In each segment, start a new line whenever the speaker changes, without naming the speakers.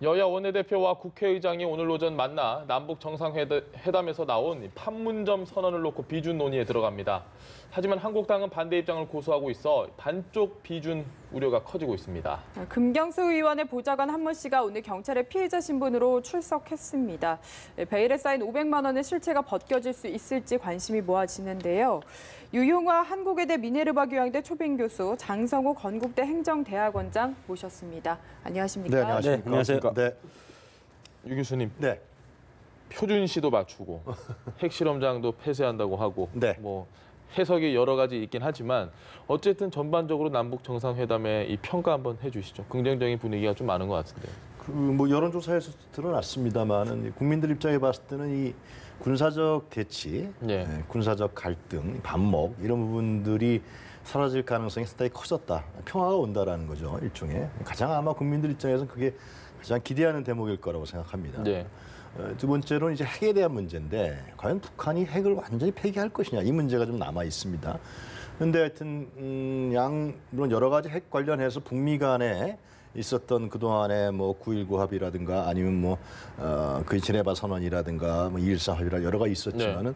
여야 원내대표와 국회의장이 오늘 오전 만나 남북 정상회담에서 나온 판문점 선언을 놓고 비준 논의에 들어갑니다. 하지만 한국당은 반대 입장을 고수하고 있어 반쪽 비준 우려가 커지고 있습니다.
금경수 의원의 보좌관 한모 씨가 오늘 경찰의 피해자 신분으로 출석했습니다. 베일에 쌓인 500만 원의 실체가 벗겨질 수 있을지 관심이 모아지는데요. 유용화 한국외대 미네르바 교양대 초빙 교수 장성호 건국대 행정대학원장 모셨습니다. 안녕하십니까?
네, 안녕하십니까?
네, 안녕하세요.
네.
유 교수님,
네.
표준시도 맞추고 핵실험장도 폐쇄한다고 하고
네.
뭐 해석이 여러 가지 있긴 하지만 어쨌든 전반적으로 남북 정상회담의 이 평가 한번 해주시죠. 긍정적인 분위기가 좀 많은 것 같은데.
뭐 여론조사에서 드러났습니다만은 국민들 입장에 봤을 때는 이 군사적 대치,
네.
군사적 갈등, 반목 이런 부분들이 사라질 가능성이 상당히 커졌다. 평화가 온다라는 거죠, 일종의. 가장 아마 국민들 입장에서는 그게 가장 기대하는 대목일 거라고 생각합니다.
네.
두 번째로는 이제 핵에 대한 문제인데 과연 북한이 핵을 완전히 폐기할 것이냐 이 문제가 좀 남아 있습니다. 그런데 하여튼 물론 여러 가지 핵 관련해서 북미 간에 있었던 그동안의 뭐 9.19 합의라든가 아니면 그 제네바 선언이라든가 뭐 2.13 합의라 여러 가지 있었지만은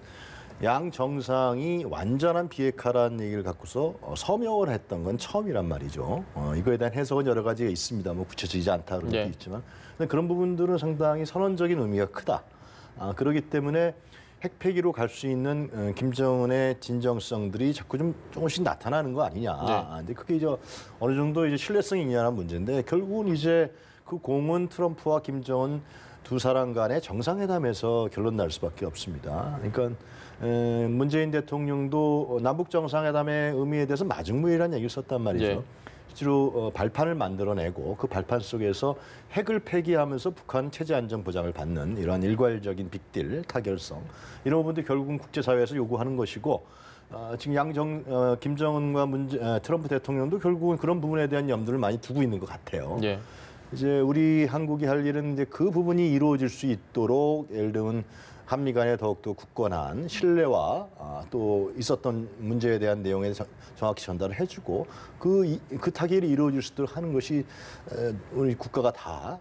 양 정상이 완전한 비핵화라는 얘기를 갖고서 서명을 했던 건 처음이란 말이죠. 이거에 대한 해석은 여러 가지가 있습니다. 뭐 구체적이지 않다 그런 것도 있지만 근데 그런 부분들은 상당히 선언적인 의미가 크다. 그렇기 때문에 핵 폐기로 갈 수 있는 김정은의 진정성들이 자꾸 좀 조금씩 나타나는 거 아니냐. 근데 그게 이제 어느 정도 이제 신뢰성이 있냐는 문제인데 결국은 이제 그 공은 트럼프와 김정은 두 사람 간의 정상회담에서 결론 날 수밖에 없습니다. 그러니까 문재인 대통령도 남북 정상회담의 의미에 대해서 마중무이라는 얘기를 썼단 말이죠. 실제로 발판을 만들어내고 그 발판 속에서 핵을 폐기하면서 북한 체제 안정 보장을 받는 이러한 일괄적인 빅딜, 타결성 이런 부분들 결국은 국제사회에서 요구하는 것이고 지금 김정은과 트럼프 대통령도 결국은 그런 부분에 대한 염두를 많이 두고 있는 것 같아요. 이제 우리 한국이 할 일은 이제 그 부분이 이루어질 수 있도록 예를 들면 한미 간에 더욱더 굳건한 신뢰와 또 있었던 문제에 대한 내용에 정확히 전달을 해주고 그 타결이 이루어질 수 있도록 하는 것이 우리 국가가 다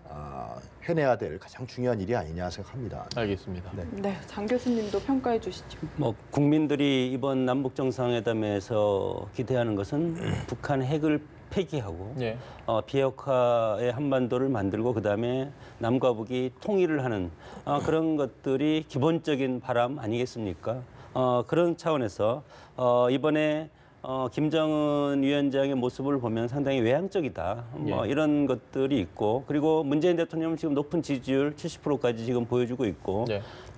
해내야 될 가장 중요한 일이 아니냐 생각합니다.
알겠습니다.
네, 장 교수님도 평가해 주시죠.
국민들이 이번 남북 정상회담에서 기대하는 것은 북한 핵을 폐기하고 비핵화의 한반도를 만들고 그다음에 남과 북이 통일을 하는 그런 것들이 기본적인 바람 아니겠습니까? 그런 차원에서 이번에 김정은 위원장의 모습을 보면 상당히 외향적이다. 이런 것들이 있고 그리고 문재인 대통령은 지금 높은 지지율 70%까지 지금 보여주고 있고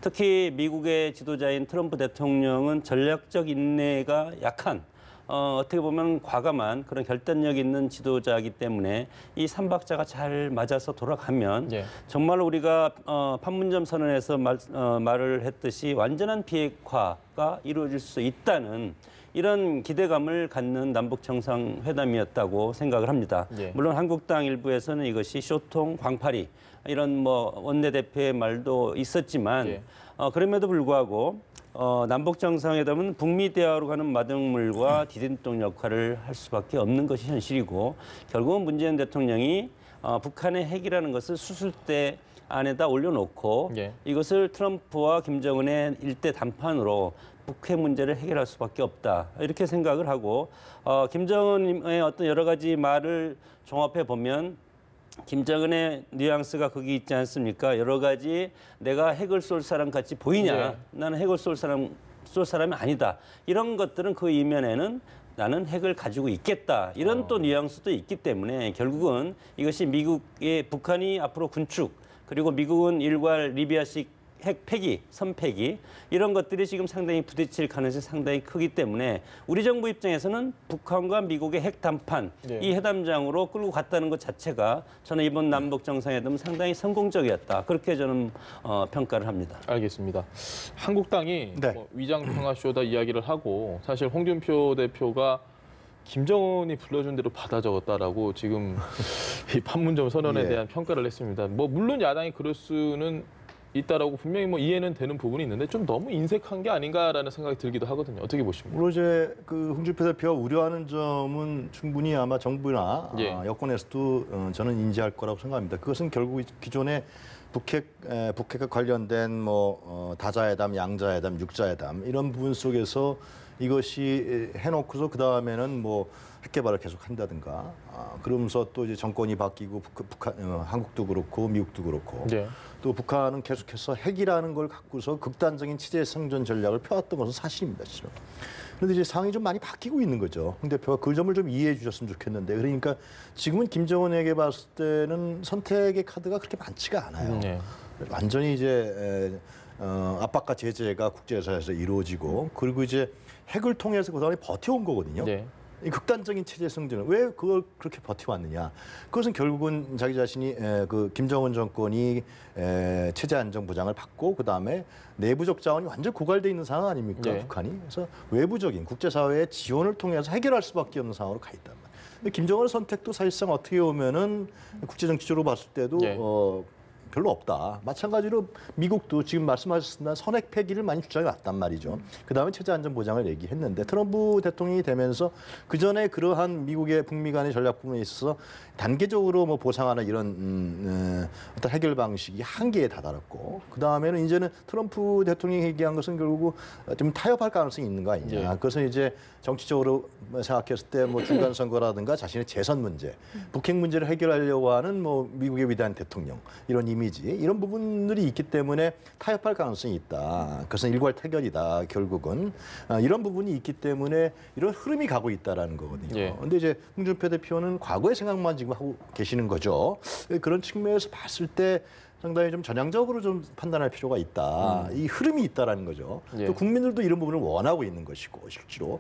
특히 미국의 지도자인 트럼프 대통령은 전략적 인내가 약한 어떻게 보면 과감한 그런 결단력 있는 지도자이기 때문에 이 삼박자가 잘 맞아서 돌아가면 정말 우리가 판문점 선언에서 말을 했듯이 완전한 비핵화가 이루어질 수 있다는 이런 기대감을 갖는 남북 정상회담이었다고 생각을 합니다. 물론 한국당 일부에서는 이것이 쇼통, 광파리 이런 원내대표의 말도 있었지만 그럼에도 불구하고 남북 정상회담은 북미 대화로 가는 마당물과 디딤돌 역할을 할 수밖에 없는 것이 현실이고 결국은 문재인 대통령이 북한의 핵이라는 것을 수술대 안에다 올려놓고 이것을 트럼프와 김정은의 일대 담판으로 북핵 문제를 해결할 수밖에 없다 이렇게 생각을 하고 김정은의 어떤 여러 가지 말을 종합해 보면 김정은의 뉘앙스가 거기 있지 않습니까? 여러 가지 내가 핵을 쏠 사람 같이 보이냐? 나는 핵을 쏠 사람이 아니다. 이런 것들은 그 이면에는 나는 핵을 가지고 있겠다. 이런 또 뉘앙스도 있기 때문에 결국은 이것이 북한이 앞으로 군축 그리고 미국은 일괄 리비아식 핵 폐기, 선폐기 이런 것들이 지금 상당히 부딪힐 가능성이 상당히 크기 때문에 우리 정부 입장에서는 북한과 미국의 핵 담판 이 회담장으로 끌고 갔다는 것 자체가 저는 이번 남북 정상회담은 상당히 성공적이었다. 그렇게 저는 평가를 합니다.
알겠습니다. 한국당이 위장평화쇼다 이야기를 하고 사실 홍준표 대표가 김정은이 불러준 대로 받아 적었다라고 지금 이 판문점 선언에 대한 평가를 했습니다. 물론 야당이 그럴 수는 있다라고 분명히 뭐 이해는 되는 부분이 있는데 좀 너무 인색한 게 아닌가라는 생각이 들기도 하거든요. 어떻게 보십니까?
물론 이제 그 홍준표 대표가 우려하는 점은 충분히 아마 정부나
예.
여권에서도 저는 인지할 거라고 생각합니다. 그것은 결국 기존의 북핵과 관련된 다자회담, 양자회담, 육자회담 이런 부분 속에서 이것이 해놓고서 그 다음에는 핵 개발을 계속 한다든가 그러면서 또 이제 정권이 바뀌고 한국도 그렇고 미국도 그렇고
예.
또 북한은 계속해서 핵이라는 걸 갖고서 극단적인 체제 생존 전략을 펴왔던 것은 사실입니다, 실은. 그런데 이제 상황이 좀 많이 바뀌고 있는 거죠. 홍 대표가 그 점을 좀 이해해 주셨으면 좋겠는데, 그러니까 지금은 김정은에게 봤을 때는 선택의 카드가 그렇게 많지가 않아요. 완전히 이제 압박과 제재가 국제사회에서 이루어지고, 그리고 이제 핵을 통해서 그동안에 버텨온 거거든요. 이 극단적인 체제 승진은 왜 그걸 그렇게 버텨왔느냐? 그것은 결국은 자기 자신이 그 김정은 정권이 체제 안정 보장을 받고 그 다음에 내부적 자원이 완전 고갈돼 있는 상황 아닙니까? 북한이. 그래서 외부적인 국제사회의 지원을 통해서 해결할 수밖에 없는 상황으로 가 있단 말이에요. 김정은 선택도 사실상 어떻게 보면은 국제정치적으로 봤을 때도 별로 없다. 마찬가지로 미국도 지금 말씀하셨습니다. 선핵 폐기를 많이 주장해 왔단 말이죠. 그다음에 체제 안전 보장을 얘기했는데 트럼프 대통령이 되면서 그전에 그러한 미국의 북미 간의 전략 부분에 있어서 단계적으로 보상하는 이런 어떤 해결 방식이 한계에 다다랐고 그다음에는 이제는 트럼프 대통령이 얘기한 것은 결국 좀 타협할 가능성이 있는 거 아니냐. 그것은 이제 정치적으로 생각했을 때 중간 선거라든가 자신의 재선 문제, 북핵 문제를 해결하려고 하는 미국의 위대한 대통령 이런 이미지 이런 부분들이 있기 때문에 타협할 가능성이 있다. 그것은 일괄 타결이다. 결국은 이런 부분이 있기 때문에 이런 흐름이 가고 있다라는 거거든요. 그런데 이제 홍준표 대표는 과거의 생각만 지금 하고 계시는 거죠. 그런 측면에서 봤을 때 상당히 좀 전향적으로 좀 판단할 필요가 있다. 이 흐름이 있다라는 거죠. 또 국민들도 이런 부분을 원하고 있는 것이고 실제로.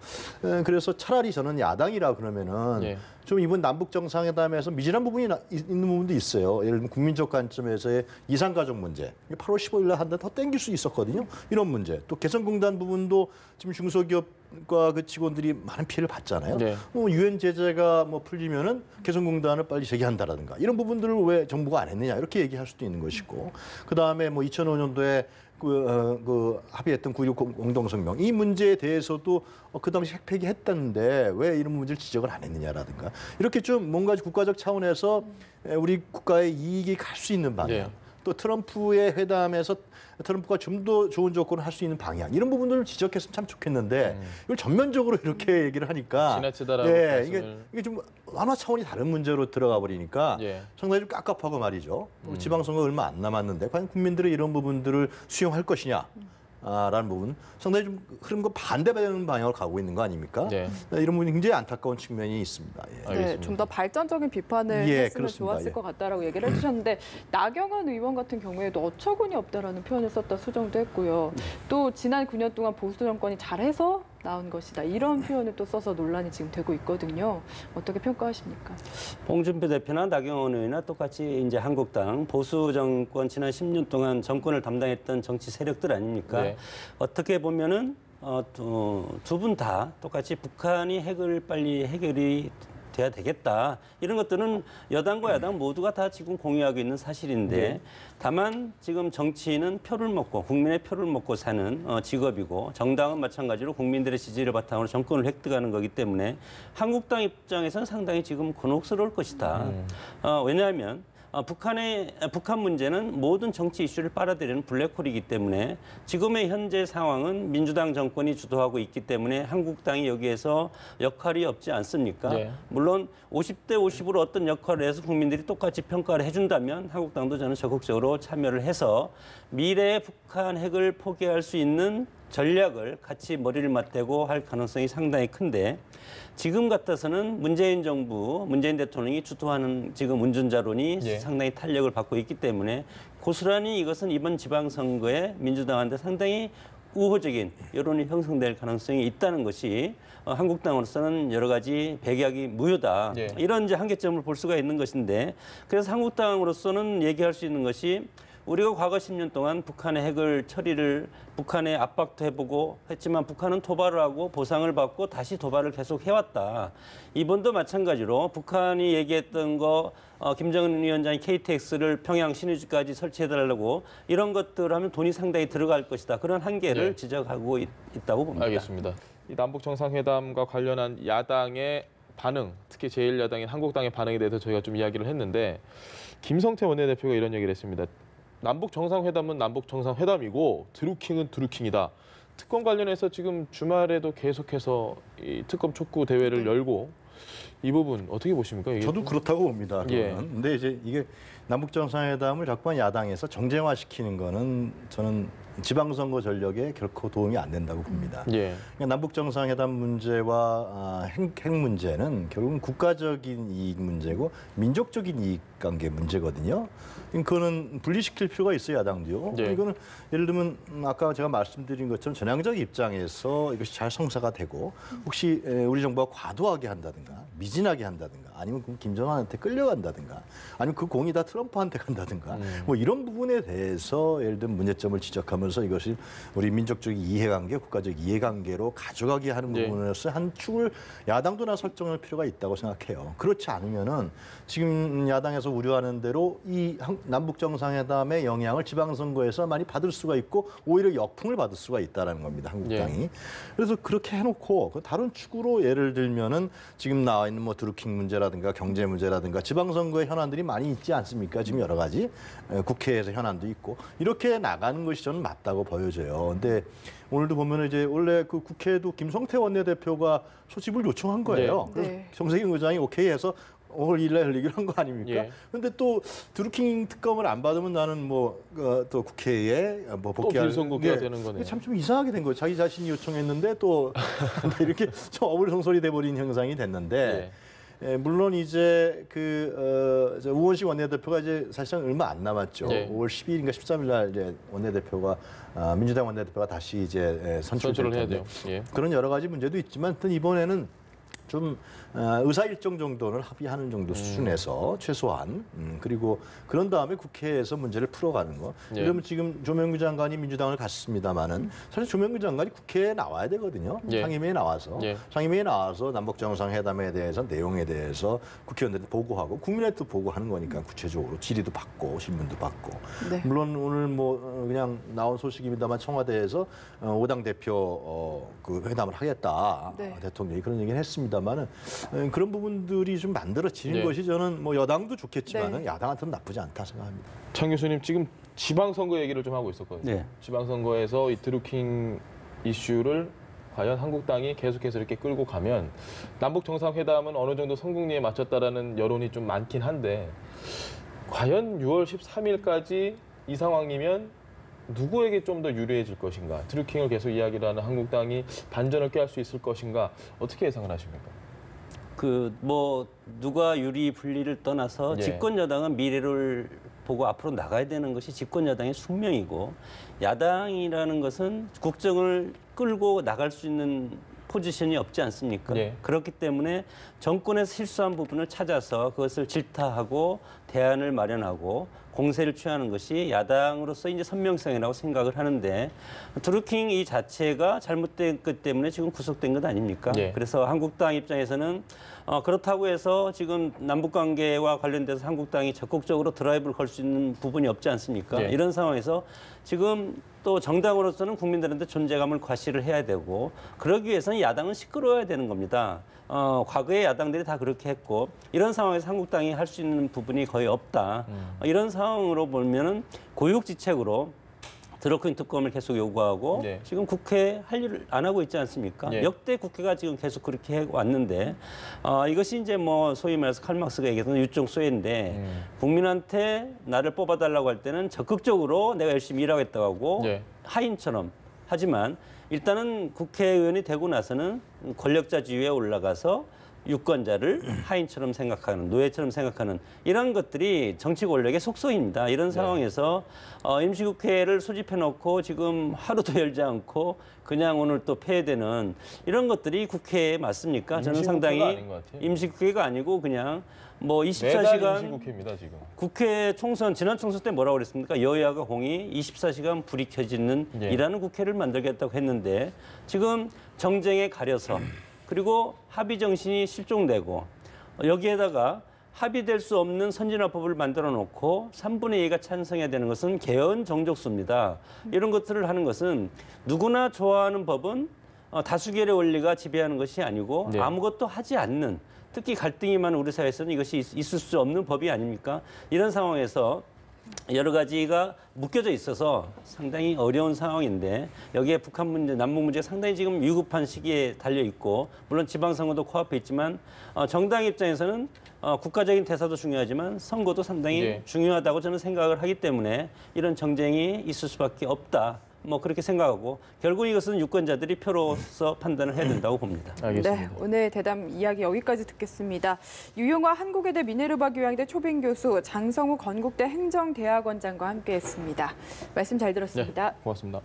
그래서 차라리 저는 야당이라 그러면은 좀 이번 남북 정상회담에서 미진한 부분이 있는 부분도 있어요. 예를 들면 국민적 관점에서의 이산가족 문제. 8월 15일에 한 달 더 땡길 수 있었거든요. 이런 문제. 또 개성공단 부분도 지금 중소기업과 그 직원들이 많은 피해를 받잖아요. 유엔 제재가 풀리면은 개성공단을 빨리 재개한다라든가 이런 부분들을 왜 정부가 안 했느냐 이렇게 얘기할 수도 있는 것이고. 그 다음에 2005년도에 합의했던 9.16 공동성명 이 문제에 대해서도 그 당시 핵 폐기했다는데 왜 이런 문제를 지적을 안 했느냐라든가 이렇게 좀 뭔가 국가적 차원에서 우리 국가의 이익이 갈 수 있는 방향 또 트럼프의 회담에서 트럼프가 좀 더 좋은 조건을 할 수 있는 방향 이런 부분들을 지적했으면 참 좋겠는데 이걸 전면적으로 이렇게 얘기를 하니까
지나치다라고
이게 좀 하나 차원이 다른 문제로 들어가 버리니까 상당히 좀 깝깝하고 말이죠. 지방선거 얼마 안 남았는데 과연 국민들이 이런 부분들을 수용할 것이냐. 라는 부분 상당히 좀 흐름과 반대되는 방향으로 가고 있는 거 아닙니까? 이런 부분이 굉장히 안타까운 측면이 있습니다.
좀 더 발전적인 비판을 했으면
그렇습니다.
좋았을 것 같다라고 얘기를 해주셨는데 나경원 의원 같은 경우에도 어처구니 없다라는 표현을 썼다 수정도 했고요. 또 지난 9년 동안 보수 정권이 잘해서 나온 것이다. 이런 표현을 또 써서 논란이 지금 되고 있거든요. 어떻게 평가하십니까?
홍준표 대표나 나경원 의원이나 똑같이 이제 한국당 보수 정권 지난 10년 동안 정권을 담당했던 정치 세력들 아닙니까? 어떻게 보면은 두 분 다 똑같이 북한이 핵을 빨리 해결이 돼야 되겠다. 이런 것들은 여당과 야당 모두가 다 지금 공유하고 있는 사실인데 다만 지금 정치인은 표를 먹고 국민의 표를 먹고 사는 직업이고 정당은 마찬가지로 국민들의 지지를 바탕으로 정권을 획득하는 거기 때문에 한국당 입장에서는 상당히 지금 곤혹스러울 것이다. 왜냐하면 북한 문제는 모든 정치 이슈를 빨아들이는 블랙홀이기 때문에 지금의 현재 상황은 민주당 정권이 주도하고 있기 때문에 한국당이 여기에서 역할이 없지 않습니까? 물론 50대 50으로 어떤 역할을 해서 국민들이 똑같이 평가를 해준다면 한국당도 저는 적극적으로 참여를 해서 미래의 북한 핵을 포기할 수 있는 전략을 같이 머리를 맞대고 할 가능성이 상당히 큰데 지금 같아서는 문재인 정부, 문재인 대통령이 주도하는 지금 운전자론이 상당히 탄력을 받고 있기 때문에 고스란히 이것은 이번 지방선거에 민주당한테 상당히 우호적인 여론이 형성될 가능성이 있다는 것이 한국당으로서는 여러 가지 백약이 무효다. 이런 이제 한계점을 볼 수가 있는 것인데 그래서 한국당으로서는 얘기할 수 있는 것이 우리가 과거 10년 동안 북한의 핵을 처리를 북한의 압박도 해보고 했지만 북한은 도발을 하고 보상을 받고 다시 도발을 계속 해왔다. 이번도 마찬가지로 북한이 얘기했던 거 김정은 위원장이 KTX를 평양 신의주까지 설치해달라고 이런 것들 하면 돈이 상당히 들어갈 것이다. 그런 한계를
네.
지적하고 있다고 봅니다.
알겠습니다. 이 남북 정상회담과 관련한 야당의 반응, 특히 제1야당인 한국당의 반응에 대해서 저희가 좀 이야기를 했는데 김성태 원내대표가 이런 얘기를 했습니다. 남북 정상회담은 남북 정상회담이고 드루킹은 드루킹이다. 특검 관련해서 지금 주말에도 계속해서 이 특검 촉구 대회를 열고 이 부분 어떻게 보십니까? 이게
저도 그렇다고 봅니다.
예.
근데 이제 이게 남북 정상회담을 자꾸만 야당에서 정쟁화시키는 거는 저는 지방선거 전력에 결코 도움이 안 된다고 봅니다.
예.
그러니까 남북 정상회담 문제와 핵 문제는 결국은 국가적인 이익 문제고 민족적인 이익 관계 문제거든요. 그거는 분리시킬 필요가 있어요, 야당도요.
예.
이거는 예를 들면 아까 제가 말씀드린 것처럼 전향적 입장에서 이것이 잘 성사가 되고 혹시 우리 정부가 과도하게 한다든가 미진하게 한다든가 아니면 김정은한테 끌려간다든가 아니면 그 공이 다 트럼프한테 간다든가 뭐 이런 부분에 대해서 예를 들면 문제점을 지적하면서 이것이 우리 민족적 이해관계, 국가적 이해관계로 가져가게 하는
네.
부분에서 한 축을 야당도나 설정할 필요가 있다고 생각해요. 그렇지 않으면은 지금 야당에서 우려하는 대로 이 남북 정상회담의 영향을 지방선거에서 많이 받을 수가 있고 오히려 역풍을 받을 수가 있다는 겁니다. 한국당이.
네.
그래서 그렇게 해놓고 다른 축으로 예를 들면은 지금 나와 있는 뭐 드루킹 문제라든가 경제 문제라든가 지방선거의 현안들이 많이 있지 않습니까? 지금 여러 가지 국회에서 현안도 있고 이렇게 나가는 것이 저는 맞다고 보여져요. 근데 오늘도 보면 이제 원래 그 국회에도 김성태 원내대표가 소집을 요청한 거예요.
네.
그래서
네.
정세균 의장이 오케이해서 5월 1일 날 열리기로 한 거 아닙니까?
예.
근데 또 드루킹 특검을 안 받으면 나는 뭐 또 국회에 뭐 복귀할
빌성국회가 되는 거네요.
참 좀 이상하게 된 거예요. 자기 자신이 요청했는데 또 이렇게 좀 어불성설이 돼버린 형상이 됐는데.
예.
예, 물론 이제 저 우원식 원내대표가 이제 사실상 얼마 안 남았죠.
네.
5월 12일인가 13일 날 이제 원내대표가 민주당 원내대표가 다시 이제 선출될
선출을 해야
텐데
돼요. 예.
그런 여러 가지 문제도 있지만 하여튼 이번에는 좀 의사 일정 정도는 합의하는 정도 수준에서 최소한 그리고 그런 다음에 국회에서 문제를 풀어가는 거.
예.
그러면 지금 조명규 장관이 민주당을 갔습니다마는 사실 조명규 장관이 국회에 나와야 되거든요.
예.
상임위에 나와서
예.
상임위에 나와서 남북 정상회담에 대해서 내용에 대해서 국회의원들한테 보고하고 국민한테도 보고하는 거니까 구체적으로 질의도 받고 신문도 받고.
네.
물론 오늘 뭐 그냥 나온 소식입니다만 청와대에서 5당 대표 그 회담을 하겠다
네.
대통령이 그런 얘기를 했습니다만은 그런 부분들이 좀 만들어지는
네.
것이 저는 뭐 여당도 좋겠지만은
네.
야당한테는 나쁘지 않다 생각합니다.
장 교수님 지금 지방선거 얘기를 좀 하고 있었거든요.
네.
지방선거에서 이 드루킹 이슈를 과연 한국당이 계속해서 이렇게 끌고 가면 남북 정상회담은 어느 정도 성공리에 맞췄다라는 여론이 좀 많긴 한데 과연 6월 13일까지 이 상황이면 누구에게 좀 더 유리해질 것인가? 드루킹을 계속 이야기를 하는 한국당이 반전을 꾀할 수 있을 것인가? 어떻게 예상을 하십니까?
그 뭐 누가 유리 불리를 떠나서
예.
집권 여당은 미래를 보고 앞으로 나가야 되는 것이 집권 여당의 숙명이고 야당이라는 것은 국정을 끌고 나갈 수 있는 포지션이 없지 않습니까?
예.
그렇기 때문에 정권에서 실수한 부분을 찾아서 그것을 질타하고 대안을 마련하고 공세를 취하는 것이 야당으로서 이제 선명성이라고 생각을 하는데 드루킹 이 자체가 잘못된 것 때문에 지금 구속된 것 아닙니까?
예.
그래서 한국당 입장에서는 그렇다고 해서 지금 남북 관계와 관련돼서 한국당이 적극적으로 드라이브를 걸 수 있는 부분이 없지 않습니까?
예.
이런 상황에서 지금 또 정당으로서는 국민들한테 존재감을 과시를 해야 되고 그러기 위해서는 야당은 시끄러워야 되는 겁니다. 과거에 야당들이 다 그렇게 했고 이런 상황에서 한국당이 할 수 있는 부분이 거의 없다. 이런 상황으로 보면은 고육지책으로 드루킹 특검을 계속 요구하고
네.
지금 국회 할 일을 안 하고 있지 않습니까?
예.
역대 국회가 지금 계속 그렇게 해 왔는데 이것이 이제 뭐 소위 말해서 칼막스가 얘기했던 유종 소외인데 국민한테 나를 뽑아달라고 할 때는 적극적으로 내가 열심히 일하겠다고 하고
예.
하인처럼 하지만 일단은 국회의원이 되고 나서는 권력자 지위에 올라가서 유권자를 하인처럼 생각하는, 노예처럼 생각하는 이런 것들이 정치 권력의 속성입니다. 이런 상황에서 임시국회를 소집해놓고 지금 하루도 열지 않고 그냥 오늘 또 폐회되는 이런 것들이 국회에 맞습니까? 저는 상당히
아닌 것 같아요.
임시국회가 아니고 그냥 뭐
매달
24시간
임시국회입니다, 지금.
국회 총선 지난 총선 때 뭐라고 그랬습니까? 여야가 공이 24시간 불이 켜지는
예.
일하는 국회를 만들겠다고 했는데 지금 정쟁에 가려서 그리고 합의 정신이 실종되고 여기에다가 합의될 수 없는 선진화법을 만들어 놓고 3분의 2가 찬성해야 되는 것은 개헌 정족수입니다. 이런 것들을 하는 것은 누구나 좋아하는 법은 다수결의 원리가 지배하는 것이 아니고
네.
아무것도 하지 않는, 특히 갈등이 많은 우리 사회에서는 이것이 있을 수 없는 법이 아닙니까? 이런 상황에서 여러 가지가 묶여져 있어서 상당히 어려운 상황인데 여기에 북한 문제, 남북 문제가 상당히 지금 위급한 시기에 달려 있고 물론 지방선거도 코앞에 있지만 정당 입장에서는 국가적인 대사도 중요하지만 선거도 상당히
네.
중요하다고 저는 생각을 하기 때문에 이런 정쟁이 있을 수밖에 없다. 뭐 그렇게 생각하고 결국 이것은 유권자들이 표로서 판단을 해야 된다고 봅니다.
알겠습니다.
네, 오늘 대담 이야기 여기까지 듣겠습니다. 유용화 한국외대 미네르바 교양대 초빙 교수, 장성우 건국대 행정대학원장과 함께했습니다. 말씀 잘 들었습니다.
고맙습니다.